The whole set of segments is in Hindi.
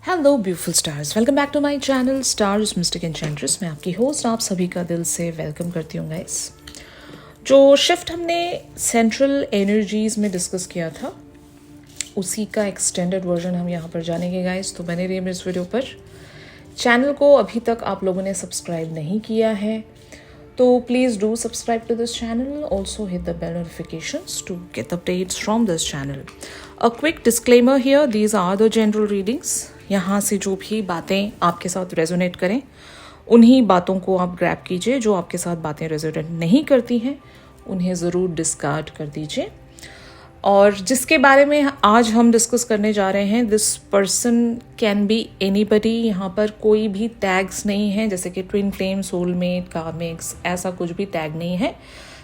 Hello beautiful stars, welcome back to my channel stars mystic enchantress. मैं आपकी होस्ट आप सभी का दिल से वेलकम करती हूँ गाइस। जो शिफ्ट हमने सेंट्रल एनर्जीज में डिस्कस किया था उसी का एक्सटेंडेड वर्जन हम यहाँ पर जानेंगे गाइस। तो बने रहिए मेरे इस वीडियो पर। चैनल को अभी तक आप लोगों ने सब्सक्राइब नहीं किया है तो please do subscribe to this channel, also hit the bell notifications to get updates from this channel. A quick disclaimer here, these are the general readings. यहाँ से जो भी बातें आपके साथ रेजोनेट करें उन्हीं बातों को आप ग्रैब कीजिए। जो आपके साथ बातें रेजोनेट नहीं करती हैं उन्हें ज़रूर डिस्कार्ड कर दीजिए। और जिसके बारे में आज हम डिस्कस करने जा रहे हैं, this person can be anybody. यहाँ पर कोई भी टैग्स नहीं है, जैसे कि ट्विन फ्लेम, सोलमेट, कार्मिक्स, ऐसा कुछ भी टैग नहीं है।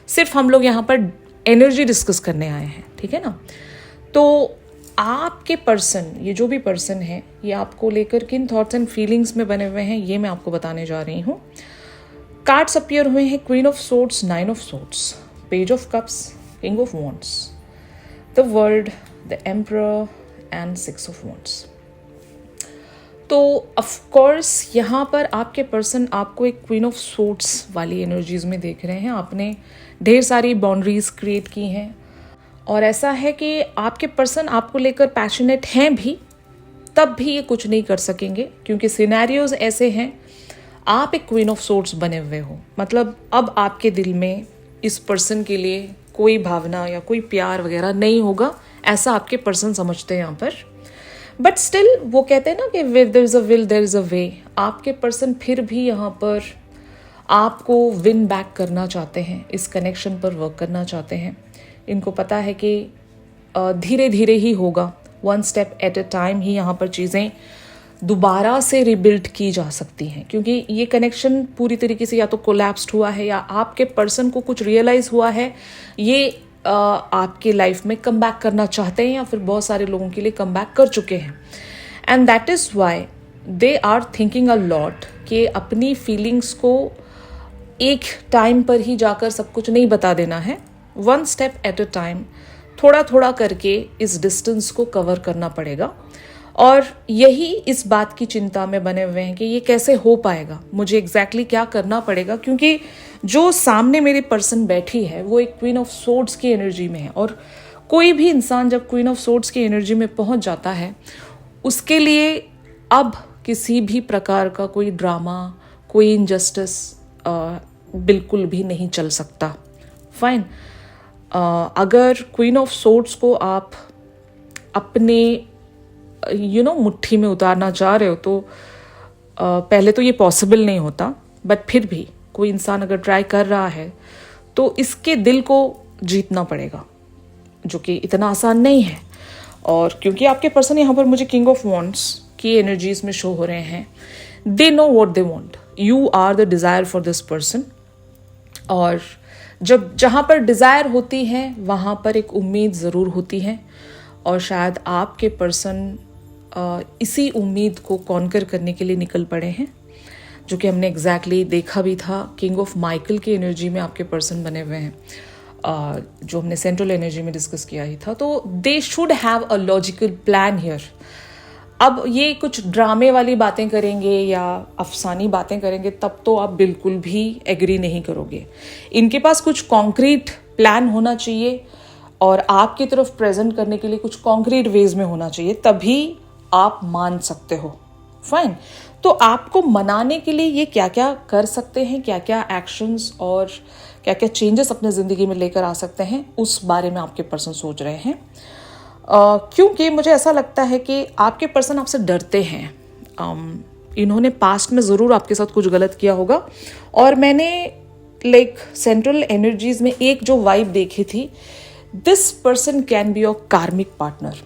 सिर्फ हम लोग यहाँ पर एनर्जी डिस्कस करने आए हैं, ठीक है ना। तो आपके पर्सन, ये जो भी पर्सन है, ये आपको लेकर किन थॉट्स एंड फीलिंग्स में बने हुए हैं ये मैं आपको बताने जा रही हूँ। कार्ड्स अपीयर हुए हैं, queen of swords, nine of swords, page of cups, king of wands, the world, the emperor and six of wands. तो ऑफ कोर्स यहाँ पर आपके पर्सन आपको एक क्वीन ऑफ सोर्ड्स वाली एनर्जीज में देख रहे हैं। आपने ढेर सारी बाउंड्रीज क्रिएट की हैं और ऐसा है कि आपके पर्सन आपको लेकर पैशनेट हैं भी, तब भी ये कुछ नहीं कर सकेंगे क्योंकि सिनेरियोज ऐसे हैं। आप एक क्वीन ऑफ सोर्ड्स बने हुए हो, मतलब अब आपके दिल में इस पर्सन के लिए कोई भावना या कोई प्यार वगैरह नहीं होगा, ऐसा आपके पर्सन समझते हैं यहाँ पर। बट स्टिल वो कहते हैं ना कि where there is a will there is a way. आपके पर्सन फिर भी यहाँ पर आपको विन बैक करना चाहते हैं, इस कनेक्शन पर वर्क करना चाहते हैं। इनको पता है कि धीरे धीरे ही होगा, one step at a time ही यहाँ पर चीज़ें दोबारा से रिबिल्ड की जा सकती हैं, क्योंकि ये कनेक्शन पूरी तरीके से या तो कोलैप्स्ड हुआ है या आपके पर्सन को कुछ रियलाइज़ हुआ है, ये आपके लाइफ में कम बैक करना चाहते हैं या फिर बहुत सारे लोगों के लिए कम बैक कर चुके हैं। And that is why they are thinking a lot कि अपनी फीलिंग्स को एक टाइम पर ही जाकर सब कुछ नहीं बता देना है, one step at a time, थोड़ा थोड़ा करके इस डिस्टेंस को कवर करना पड़ेगा। और यही इस बात की चिंता में बने हुए हैं कि ये कैसे हो पाएगा, मुझे एग्जैक्टली क्या करना पड़ेगा, क्योंकि जो सामने मेरी पर्सन बैठी है वो एक क्वीन ऑफ सोर्ड्स की एनर्जी में है। और कोई भी इंसान जब क्वीन ऑफ सोर्ड्स की एनर्जी में पहुंच जाता है उसके लिए अब किसी भी प्रकार का कोई ड्रामा, कोई इनजस्टिस बिल्कुल भी नहीं चल सकता। फाइन, अगर क्वीन ऑफ सोर्ड्स को आप अपने मुट्ठी में उतारना चाह रहे हो तो पहले तो ये पॉसिबल नहीं होता, बट फिर भी कोई इंसान अगर ट्राई कर रहा है तो इसके दिल को जीतना पड़ेगा, जो कि इतना आसान नहीं है। और क्योंकि आपके पर्सन यहाँ पर मुझे किंग ऑफ वॉन्ड्स की एनर्जीज में शो हो रहे हैं, they know what they want, you are the desire for this person. और जहाँ पर डिज़ायर होती है वहाँ पर एक उम्मीद ज़रूर होती है, और शायद आपके पर्सन इसी उम्मीद को कॉन्कर करने के लिए निकल पड़े हैं, जो कि हमने एग्जैक्टली देखा भी था। किंग ऑफ माइकल की एनर्जी में आपके पर्सन बने हुए हैं, जो हमने सेंट्रल एनर्जी में डिस्कस किया ही था। तो they should have a logical plan here. अब ये कुछ ड्रामे वाली बातें करेंगे या अफसानी बातें करेंगे तब तो आप बिल्कुल भी एग्री नहीं करोगे। इनके पास कुछ कॉन्क्रीट प्लान होना चाहिए और आपकी तरफ प्रेजेंट करने के लिए कुछ कॉन्क्रीट वेज में होना चाहिए, तभी आप मान सकते हो। फाइन, तो आपको मनाने के लिए ये क्या क्या कर सकते हैं, क्या क्या एक्शंस और क्या क्या चेंजेस अपने ज़िंदगी में लेकर आ सकते हैं, उस बारे में आपके पर्सन सोच रहे हैं। क्योंकि मुझे ऐसा लगता है कि आपके पर्सन आपसे डरते हैं। इन्होंने पास्ट में ज़रूर आपके साथ कुछ गलत किया होगा, और मैंने सेंट्रल एनर्जीज में एक जो वाइब देखी थी, this person can be your कार्मिक पार्टनर।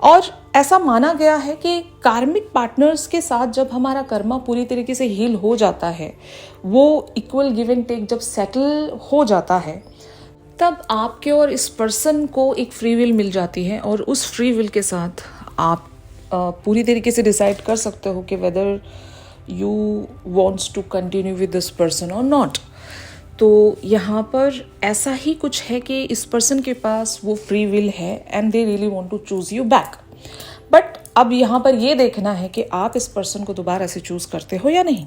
और ऐसा माना गया है कि कार्मिक पार्टनर्स के साथ जब हमारा कर्मा पूरी तरीके से हील हो जाता है, वो इक्वल गिव एंड टेक जब सेटल हो जाता है, तब आपके और इस पर्सन को एक फ्री विल मिल जाती है, और उस फ्री विल के साथ आप पूरी तरीके से डिसाइड कर सकते हो कि whether you wants to continue with this person और नॉट। तो यहाँ पर ऐसा ही कुछ है कि इस पर्सन के पास वो फ्री विल है and they really want to choose you back. But अब यहाँ पर ये देखना है कि आप इस पर्सन को दोबारा से चूज़ करते हो या नहीं।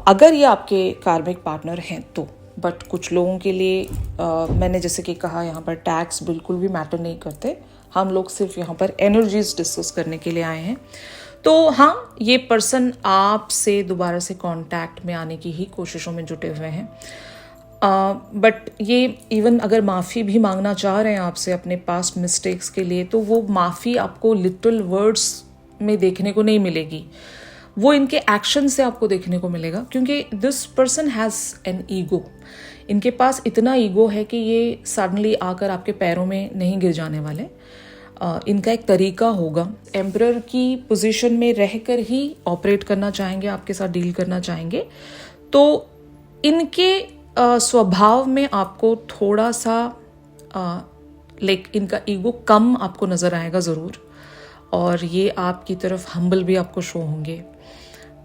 अगर ये आपके कार्मिक पार्टनर हैं तो। बट कुछ लोगों के लिए मैंने जैसे कि कहा, यहाँ पर टैग्स बिल्कुल भी मैटर नहीं करते। हम लोग सिर्फ यहाँ पर एनर्जीज डिस्कस करने के लिए आए हैं। तो हाँ, ये पर्सन आपसे दोबारा से कांटेक्ट में आने की ही कोशिशों में जुटे हुए हैं। बट ये इवन अगर माफ़ी भी मांगना चाह रहे हैं आपसे अपने पास्ट मिस्टेक्स के लिए, तो वो माफ़ी आपको लिटिल वर्ड्स में देखने को नहीं मिलेगी, वो इनके एक्शन से आपको देखने को मिलेगा। क्योंकि this person has an ego. इनके पास इतना ईगो है कि ये सडनली आकर आपके पैरों में नहीं गिर जाने वाले। इनका एक तरीका होगा, एम्परर की पोजीशन में रहकर ही ऑपरेट करना चाहेंगे, आपके साथ डील करना चाहेंगे। तो इनके स्वभाव में आपको थोड़ा सा इनका ईगो कम आपको नज़र आएगा ज़रूर। और ये आपकी तरफ हम्बल भी आपको शो होंगे,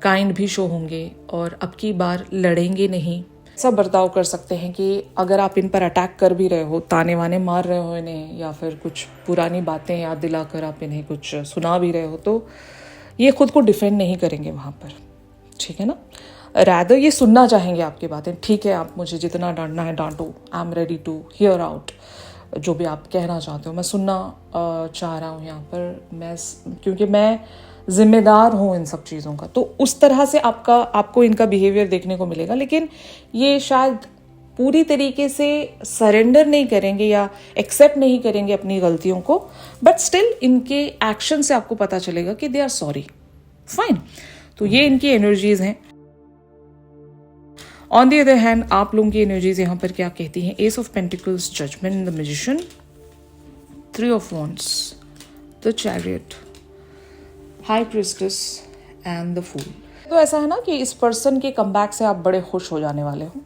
काइंड भी शो होंगे, और अब की बार लड़ेंगे नहीं। सब बर्ताव कर सकते हैं कि अगर आप इन पर अटैक कर भी रहे हो, ताने वाने मार रहे हो इन्हें, या फिर कुछ पुरानी बातें याद दिलाकर आप इन्हें कुछ सुना भी रहे हो, तो ये खुद को डिफेंड नहीं करेंगे वहाँ पर, ठीक है ना। रैदर ये सुनना चाहेंगे आपकी बातें। ठीक है, आप मुझे जितना डांटना है डांटो, I am ready to hear out. जो भी आप कहना चाहते हो मैं सुनना चाह रहा हूँ यहाँ पर, क्योंकि मैं जिम्मेदार हूँ इन सब चीज़ों का। तो उस तरह से आपको इनका बिहेवियर देखने को मिलेगा। लेकिन ये शायद पूरी तरीके से सरेंडर नहीं करेंगे या एक्सेप्ट नहीं करेंगे अपनी गलतियों को, बट स्टिल इनके एक्शन से आपको पता चलेगा कि दे आर सॉरी। फाइन, तो ये इनकी एनर्जीज हैं। ऑन द अदर हैंड, आप लोगों की एनर्जीज यहाँ पर क्या कहती हैं? Ace of pentacles, judgement, the magician, three of wands, the chariot, high priestess and the fool. तो ऐसा है ना कि इस पर्सन के कमबैक से आप बड़े खुश हो जाने वाले हो।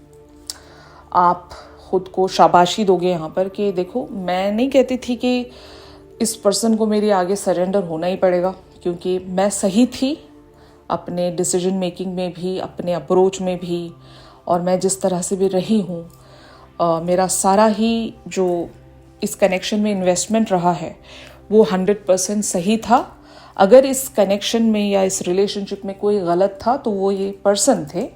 आप खुद को शाबाशी दोगे यहाँ पर कि देखो, मैं नहीं कहती थी कि इस पर्सन को मेरे आगे सरेंडर होना ही पड़ेगा, क्योंकि मैं सही थी अपने डिसीजन मेकिंग में भी, अपने अप्रोच में भी, और मैं जिस तरह से भी रही हूँ, मेरा सारा ही जो इस कनेक्शन में इन्वेस्टमेंट रहा है वो 100% सही था। अगर इस कनेक्शन में या इस रिलेशनशिप में कोई गलत था तो वो ये पर्सन थे।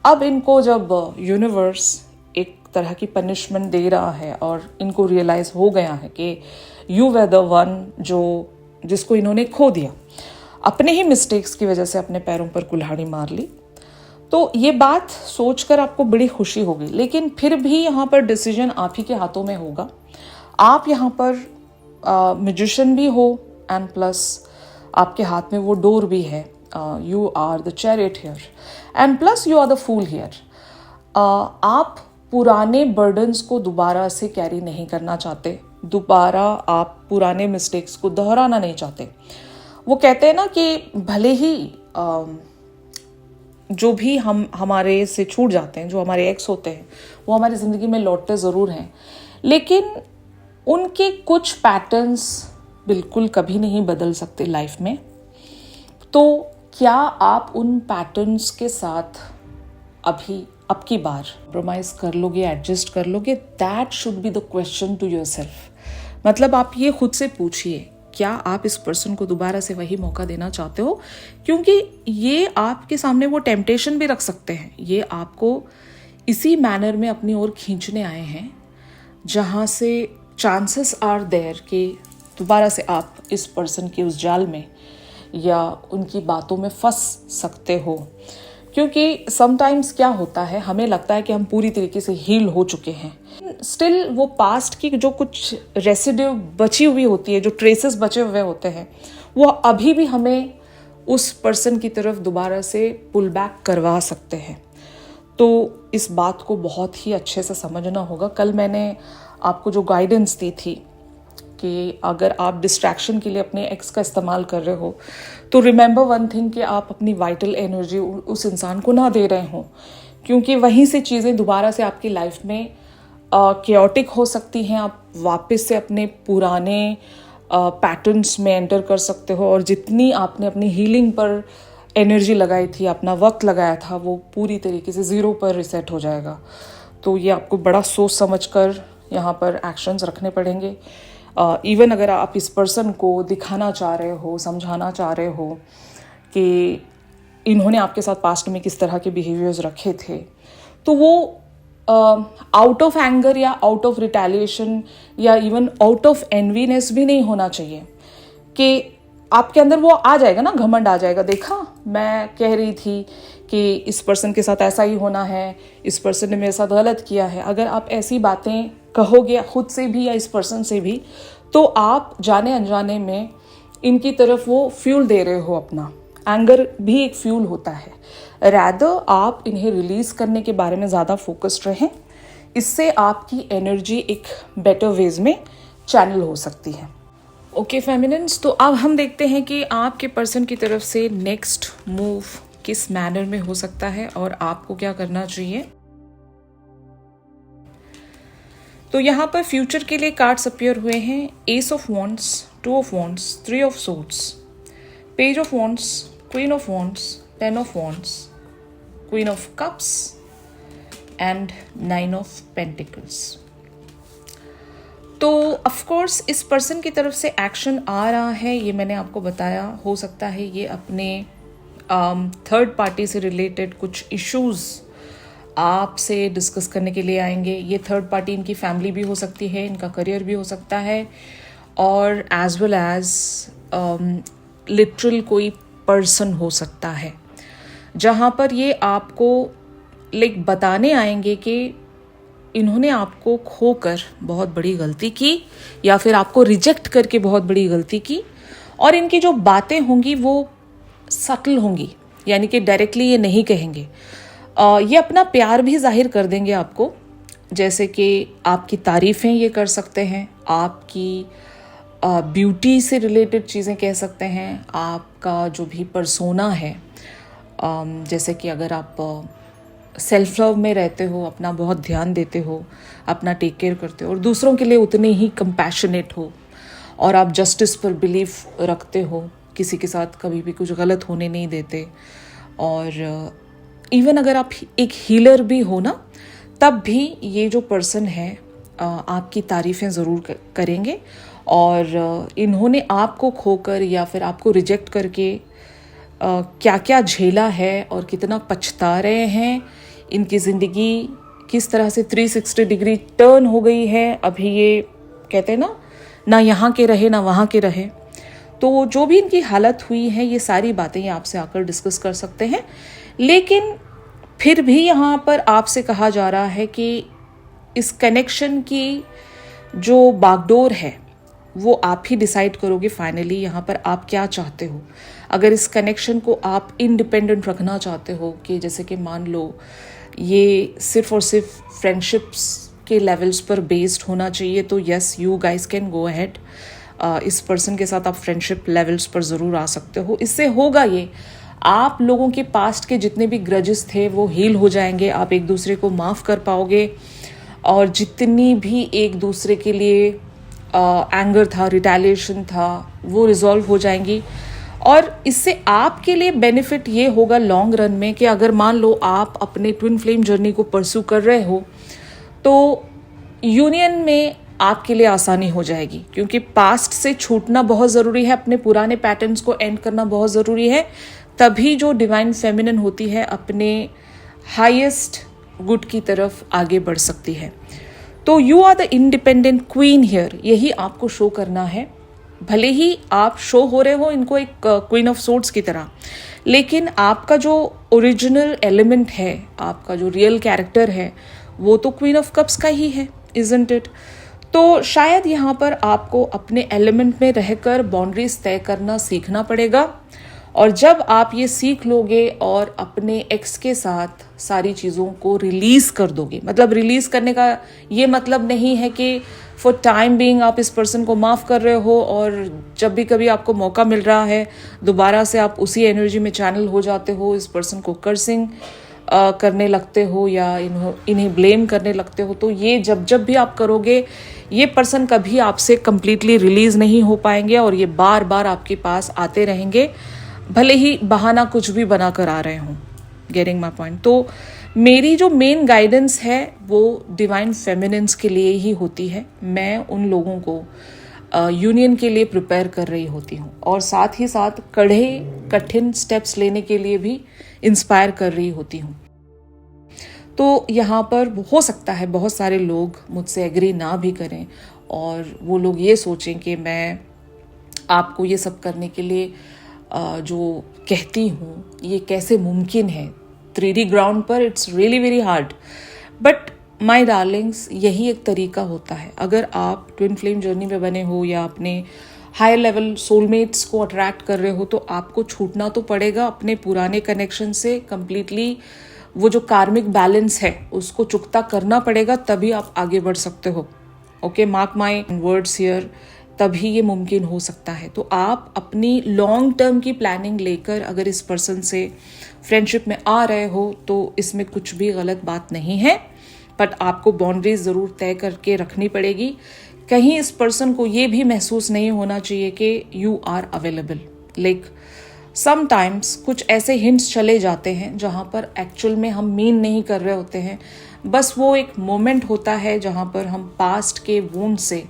अब इनको जब यूनिवर्स एक तरह की पनिशमेंट दे रहा है और इनको रियलाइज हो गया है कि यू वर द वन जिसको इन्होंने खो दिया, अपने ही मिस्टेक्स की वजह से अपने पैरों पर कुल्हाड़ी मार ली, तो ये बात सोचकर आपको बड़ी खुशी होगी। लेकिन फिर भी यहाँ पर डिसीजन आप ही के हाथों में होगा। आप यहाँ पर मैजिशियन भी हो, एंड प्लस आपके हाथ में वो डोर भी है। You are the chariot here, and plus you are the fool here. आप पुराने बर्डन्स को दोबारा से कैरी नहीं करना चाहते, दोबारा आप पुराने मिस्टेक्स को दोहराना नहीं चाहते। वो कहते हैं ना कि भले ही जो भी हमारे से छूट जाते हैं, जो हमारे एक्स होते हैं, वो हमारी ज़िंदगी में लौटते ज़रूर हैं, लेकिन उनके कुछ पैटर्न्स बिल्कुल कभी नहीं बदल सकते लाइफ में। तो क्या आप उन पैटर्न्स के साथ अब की बार कॉम्प्रोमाइज़ कर लोगे, एडजस्ट कर लोगे? That should be the question to yourself. मतलब आप ये खुद से पूछिए, क्या आप इस पर्सन को दोबारा से वही मौका देना चाहते हो? क्योंकि ये आपके सामने वो टेम्पटेशन भी रख सकते हैं। ये आपको इसी मैनर में अपनी ओर खींचने आए हैं जहाँ से चांसेस आर देयर कि दोबारा से आप इस पर्सन के उस जाल में या उनकी बातों में फंस सकते हो। क्योंकि समटाइम्स क्या होता है, हमें लगता है कि हम पूरी तरीके से हील हो चुके हैं, स्टिल वो पास्ट की जो कुछ रेसिड्यू बची हुई होती है, जो ट्रेसेस बचे हुए होते हैं, वो अभी भी हमें उस पर्सन की तरफ दोबारा से पुल बैक करवा सकते हैं। तो इस बात को बहुत ही अच्छे से समझना होगा। कल मैंने आपको जो गाइडेंस दी थी कि अगर आप डिस्ट्रैक्शन के लिए अपने एक्स का इस्तेमाल कर रहे हो, तो रिमेंबर वन थिंग कि आप अपनी वाइटल एनर्जी उस इंसान को ना दे रहे हो, क्योंकि वहीं से चीज़ें दोबारा से आपकी लाइफ में केओटिक हो सकती हैं। आप वापस से अपने पुराने पैटर्न्स में एंटर कर सकते हो, और जितनी आपने अपनी हीलिंग पर एनर्जी लगाई थी, अपना वक्त लगाया था, वो पूरी तरीके से ज़ीरो पर रिसेट हो जाएगा। तो ये आपको बड़ा सोच समझ कर यहाँ पर एक्शंस रखने पड़ेंगे। इवन अगर आप इस पर्सन को दिखाना चाह रहे हो, समझाना चाह रहे हो कि इन्होंने आपके साथ पास्ट में किस तरह के बिहेवियर्स रखे थे, तो वो आउट ऑफ एंगर या आउट ऑफ रिटेलिएशन या इवन आउट ऑफ एनवीनेस भी नहीं होना चाहिए कि आपके अंदर वो आ जाएगा ना, घमंड आ जाएगा, देखा मैं कह रही थी कि इस पर्सन के साथ ऐसा ही होना है, इस पर्सन ने मेरे साथ गलत किया है। अगर आप ऐसी बातें कहोगे खुद से भी या इस पर्सन से भी, तो आप जाने अनजाने में इनकी तरफ वो फ्यूल दे रहे हो अपना। एंगर भी एक फ्यूल होता है। रैदर आप इन्हें रिलीज करने के बारे में ज़्यादा फोकस्ड रहें, इससे आपकी एनर्जी एक बेटर वेज में चैनल हो सकती है। ओके फेमिनिन्स, तो अब हम देखते हैं कि आपके पर्सन की तरफ से नेक्स्ट मूव किस मैनर में हो सकता है और आपको क्या करना चाहिए। तो यहाँ पर फ्यूचर के लिए कार्ड्स अपीयर हुए हैं। Ace of wands, 2 of wands, 3 of swords, page of wands, queen of wands, 10 of wands, queen of cups and 9 of pentacles. तो ऑफ कोर्स इस पर्सन की तरफ से एक्शन आ रहा है, ये मैंने आपको बताया। हो सकता है ये अपने थर्ड पार्टी से रिलेटेड कुछ इश्यूज आपसे डिस्कस करने के लिए आएंगे। ये थर्ड पार्टी इनकी फैमिली भी हो सकती है, इनका करियर भी हो सकता है, और एज वेल एज लिटरल कोई पर्सन हो सकता है, जहाँ पर ये आपको बताने आएंगे कि इन्होंने आपको खोकर बहुत बड़ी गलती की या फिर आपको रिजेक्ट करके बहुत बड़ी गलती की, और इनकी जो बातें होंगी वो सटल होंगी, यानी कि डायरेक्टली ये नहीं कहेंगे। ये अपना प्यार भी जाहिर कर देंगे आपको, जैसे कि आपकी तारीफ़ें ये कर सकते हैं, आपकी ब्यूटी से रिलेटेड चीज़ें कह सकते हैं, आपका जो भी पर्सोना है, जैसे कि अगर आप सेल्फ लव में रहते हो, अपना बहुत ध्यान देते हो, अपना टेक केयर करते हो और दूसरों के लिए उतने ही कंपैशनेट हो, और आप जस्टिस पर बिलीफ रखते हो, किसी के साथ कभी भी कुछ गलत होने नहीं देते, और इवन अगर आप एक हीलर भी हो ना, तब भी ये जो पर्सन है आपकी तारीफ़ें ज़रूर करेंगे, और इन्होंने आपको खोकर या फिर आपको रिजेक्ट करके क्या क्या झेला है और कितना पछता रहे हैं, इनकी ज़िंदगी किस तरह से 360 डिग्री टर्न हो गई है। अभी ये कहते हैं ना यहाँ के रहे ना वहाँ के रहे, तो जो भी इनकी हालत हुई है, ये सारी बातें ये आपसे आकर डिस्कस कर सकते हैं। लेकिन फिर भी यहाँ पर आपसे कहा जा रहा है कि इस कनेक्शन की जो बागडोर है वो आप ही डिसाइड करोगे फाइनली, यहाँ पर आप क्या चाहते हो। अगर इस कनेक्शन को आप इंडिपेंडेंट रखना चाहते हो, कि जैसे कि मान लो ये सिर्फ और सिर्फ फ्रेंडशिप्स के लेवल्स पर बेस्ड होना चाहिए, तो yes you guys can go ahead. इस पर्सन के साथ आप फ्रेंडशिप लेवल्स पर ज़रूर आ सकते हो। इससे होगा ये, आप लोगों के पास्ट के जितने भी ग्रजेस थे वो हील हो जाएंगे, आप एक दूसरे को माफ़ कर पाओगे, और जितनी भी एक दूसरे के लिए एंगर था, रिटेलिएशन था, वो रिजॉल्व हो जाएंगी। और इससे आपके लिए बेनिफिट ये होगा लॉन्ग रन में कि अगर मान लो आप अपने ट्विन फ्लेम जर्नी को परस्यू कर रहे हो, तो यूनियन में आपके लिए आसानी हो जाएगी, क्योंकि पास्ट से छूटना बहुत ज़रूरी है, अपने पुराने पैटर्न्स को एंड करना बहुत ज़रूरी है। तभी जो डिवाइन फेमिनिन होती है अपने हाईएस्ट गुड की तरफ आगे बढ़ सकती है। तो you are the independent queen here, यही आपको शो करना है। भले ही आप शो हो रहे हो इनको एक क्वीन ऑफ सोर्ड्स की तरह, लेकिन आपका जो ओरिजिनल एलिमेंट है, आपका जो रियल कैरेक्टर है, वो तो क्वीन ऑफ कप्स का ही है, इजंट इट। तो शायद यहाँ पर आपको अपने एलिमेंट में रहकर बाउंड्रीज तय करना सीखना पड़ेगा, और जब आप ये सीख लोगे और अपने एक्स के साथ सारी चीज़ों को रिलीज़ कर दोगे, मतलब रिलीज़ करने का ये मतलब नहीं है कि फॉर टाइम बीइंग आप इस पर्सन को माफ़ कर रहे हो, और जब भी कभी आपको मौका मिल रहा है दोबारा से आप उसी एनर्जी में चैनल हो जाते हो, इस पर्सन को कर्सिंग करने लगते हो या इन्हें ब्लेम करने लगते हो। तो ये जब भी आप करोगे, ये पर्सन कभी आपसे कंप्लीटली रिलीज़ नहीं हो पाएंगे, और ये बार बार आपके पास आते रहेंगे, भले ही बहाना कुछ भी बना कर आ रहे हों। Getting my point. तो मेरी जो मेन गाइडेंस है वो डिवाइन फेमिनिन्स के लिए ही होती है। मैं उन लोगों को यूनियन के लिए प्रिपेयर कर रही होती हूँ, और साथ ही साथ कठिन स्टेप्स लेने के लिए भी इंस्पायर कर रही होती हूँ। तो यहाँ पर हो सकता है बहुत सारे लोग मुझसे एग्री ना भी करें और वो लोग ये सोचें कि मैं आपको ये सब करने के लिए जो कहती हूँ ये कैसे मुमकिन है। 3D ग्राउंड पर it's really very hard, but my Darling's यही एक तरीका होता है। अगर आप ट्विन फ्लेम जर्नी में बने हो या अपने हायर लेवल सोलमेट्स को अट्रैक्ट कर रहे हो, तो आपको छूटना तो पड़ेगा अपने पुराने कनेक्शन से कंप्लीटली। वो जो कार्मिक बैलेंस है उसको चुकता करना पड़ेगा, तभी आप आगे बढ़ सकते हो। Okay, mark my words here, तभी ये मुमकिन हो सकता है। तो आप अपनी लॉन्ग टर्म की प्लानिंग लेकर अगर इस पर्सन से फ्रेंडशिप में आ रहे हो तो इसमें कुछ भी गलत बात नहीं है, बट आपको बाउंड्रीज ज़रूर तय करके रखनी पड़ेगी। कहीं इस पर्सन को ये भी महसूस नहीं होना चाहिए कि you are available. Like sometimes कुछ ऐसे हिंट्स चले जाते हैं जहाँ पर एक्चुअल में हम मीन नहीं कर रहे होते हैं, बस वो एक मोमेंट होता है जहाँ पर हम पास्ट के वुंड से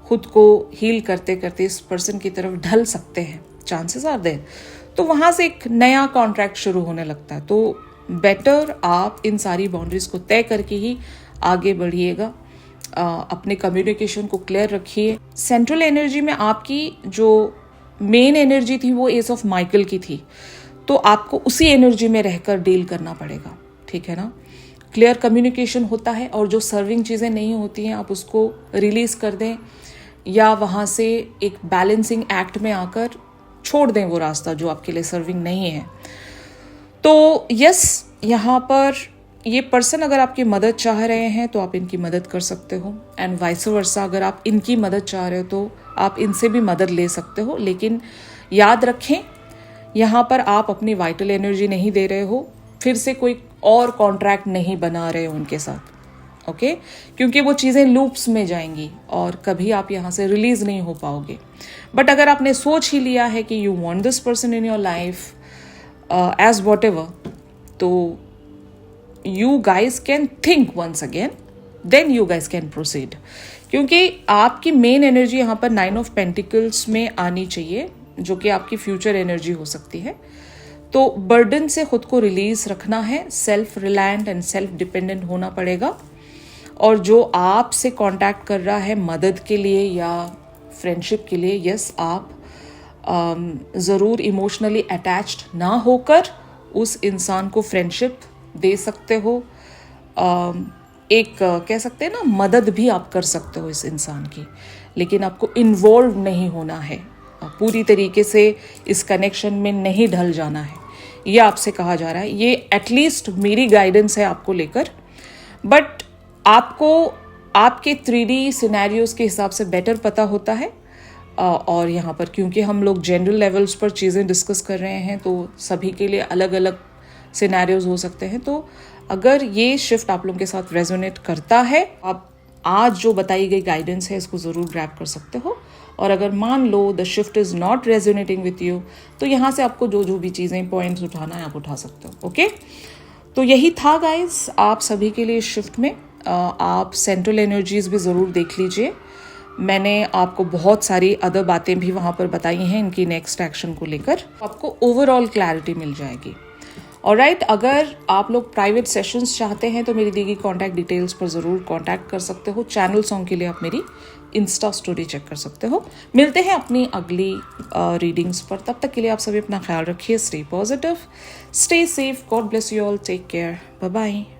खुद को हील करते करते इस पर्सन की तरफ ढल सकते हैं, चांसेस आर देयर। तो वहाँ से एक नया कॉन्ट्रैक्ट शुरू होने लगता है। तो बेटर आप इन सारी बाउंड्रीज को तय करके ही आगे बढ़िएगा। अपने कम्युनिकेशन को क्लियर रखिए। सेंट्रल एनर्जी में आपकी जो मेन एनर्जी थी वो एस ऑफ माइकल की थी, तो आपको उसी एनर्जी में रहकर डील करना पड़ेगा, ठीक है ना। क्लियर कम्युनिकेशन होता है, और जो सर्विंग चीज़ें नहीं होती हैं आप उसको रिलीज कर दें या वहाँ से एक बैलेंसिंग एक्ट में आकर छोड़ दें वो रास्ता जो आपके लिए सर्विंग नहीं है। तो यस, यहाँ पर ये पर्सन अगर आपकी मदद चाह रहे हैं तो आप इनकी मदद कर सकते हो, एंड वाइस वर्सा अगर आप इनकी मदद चाह रहे हो तो आप इनसे भी मदद ले सकते हो। लेकिन याद रखें, यहाँ पर आप अपनी वाइटल एनर्जी नहीं दे रहे हो, फिर से कोई और कॉन्ट्रैक्ट नहीं बना रहे हो उनके साथ, ओके क्योंकि वो चीज़ें लूप्स में जाएंगी और कभी आप यहाँ से रिलीज नहीं हो पाओगे। बट अगर आपने सोच ही लिया है कि you want this person in your life as whatever, तो you guys can think once again, then you guys can proceed। क्योंकि आपकी मेन एनर्जी यहाँ पर 9 ऑफ पेंटिकल्स में आनी चाहिए, जो कि आपकी फ्यूचर एनर्जी हो सकती है। तो बर्डन से खुद को रिलीज रखना है, self reliant and self dependent होना पड़ेगा। और जो आपसे कांटेक्ट कर रहा है मदद के लिए या फ्रेंडशिप के लिए, यस आप ज़रूर इमोशनली अटैच्ड ना होकर उस इंसान को फ्रेंडशिप दे सकते हो। एक कह सकते हैं ना, मदद भी आप कर सकते हो इस इंसान की, लेकिन आपको इन्वॉल्व नहीं होना है, पूरी तरीके से इस कनेक्शन में नहीं ढल जाना है, ये आपसे कहा जा रहा है। ये एटलीस्ट मेरी गाइडेंस है आपको लेकर, बट आपको आपके 3D सिनेरियोज के हिसाब से बेटर पता होता है। और यहाँ पर क्योंकि हम लोग जनरल लेवल्स पर चीज़ें डिस्कस कर रहे हैं तो सभी के लिए अलग अलग सिनेरियोज हो सकते हैं। तो अगर ये शिफ्ट आप लोगों के साथ रेजोनेट करता है, आप आज जो बताई गई गाइडेंस है इसको ज़रूर ग्रैब कर सकते हो। और अगर मान लो the shift is not resonating with you, तो यहाँ से आपको जो जो भी चीज़ें पॉइंट्स उठाना है आप उठा सकते हो, ओके। तो यही था गाइस आप सभी के लिए शिफ्ट में। आप सेंट्रल एनर्जीज भी ज़रूर देख लीजिए, मैंने आपको बहुत सारी अदर बातें भी वहाँ पर बताई हैं इनकी नेक्स्ट एक्शन को लेकर, आपको ओवरऑल क्लैरिटी मिल जाएगी। ऑलराइट, अगर आप लोग प्राइवेट सेशंस चाहते हैं तो मेरी दी गई कॉन्टैक्ट डिटेल्स पर ज़रूर कॉन्टैक्ट कर सकते हो। चैनल सॉन्ग के लिए आप मेरी इंस्टा स्टोरी चेक कर सकते हो। मिलते हैं अपनी अगली रीडिंग्स पर, तब तक के लिए आप सभी अपना ख्याल रखिए। Stay positive, stay safe, God bless you all, take care, bye bye.